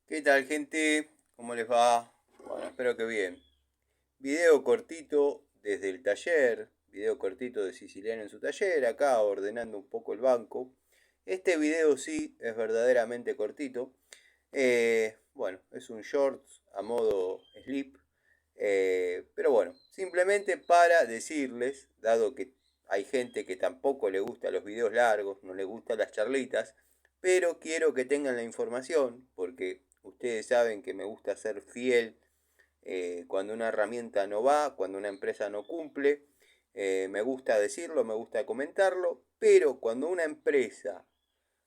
¿Qué tal, gente? ¿Cómo les va? Bueno, espero que bien. Video cortito desde el taller, video cortito de Siciliano en su taller, acá ordenando un poco el banco. Este video sí es verdaderamente cortito. Bueno, es un short a modo slip. Pero bueno, simplemente para decirles, dado que hay gente que tampoco le gusta los videos largos, no le gustan las charlitas, pero quiero que tengan la información, porque ustedes saben que me gusta ser fiel cuando una herramienta no va, cuando una empresa no cumple. Me gusta decirlo, me gusta comentarlo, pero cuando una empresa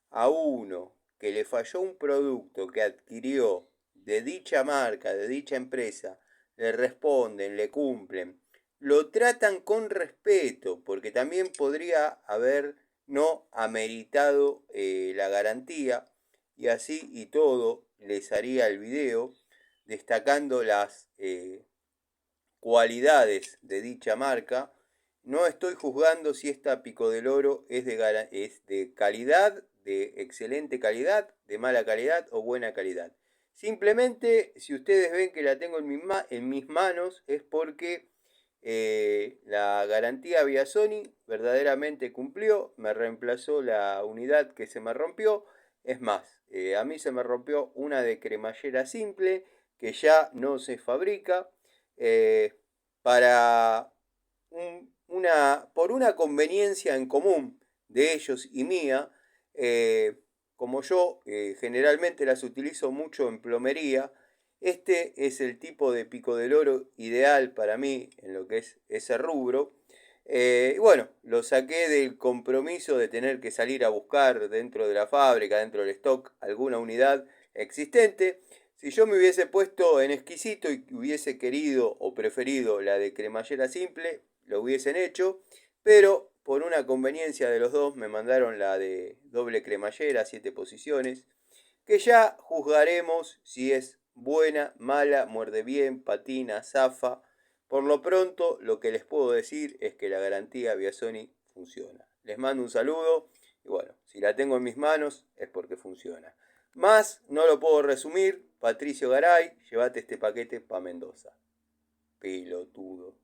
a uno que le falló un producto que adquirió de dicha marca, de dicha empresa, le responden, le cumplen, lo tratan con respeto, porque también podría haber no ameritado la garantía, y así y todo les haría el video destacando las cualidades de dicha marca. No estoy juzgando si esta Pico del Oro es de calidad, de excelente calidad, de mala calidad o buena calidad. Simplemente, si ustedes ven que la tengo en mis manos, es porque la garantía vía Sony verdaderamente cumplió, me reemplazó la unidad que se me rompió. Es más, a mí se me rompió una de cremallera simple que ya no se fabrica. eh, para por una conveniencia en común de ellos y mía, como yo generalmente las utilizo mucho en plomería, este es el tipo de pico del oro ideal para mí en lo que es ese rubro. Y bueno, lo saqué del compromiso de tener que salir a buscar dentro de la fábrica, dentro del stock, alguna unidad existente. Si yo me hubiese puesto en exquisito y hubiese querido o preferido la de cremallera simple, lo hubiesen hecho, pero por una conveniencia de los dos me mandaron la de doble cremallera, 7 posiciones, que ya juzgaremos si es buena, mala, muerde bien, patina, zafa. Por lo pronto, lo que les puedo decir es que la garantía vía Sony funciona. Les mando un saludo y bueno, si la tengo en mis manos es porque funciona. Más no lo puedo resumir. Patricio Garay, llévate este paquete para Mendoza. Pelotudo.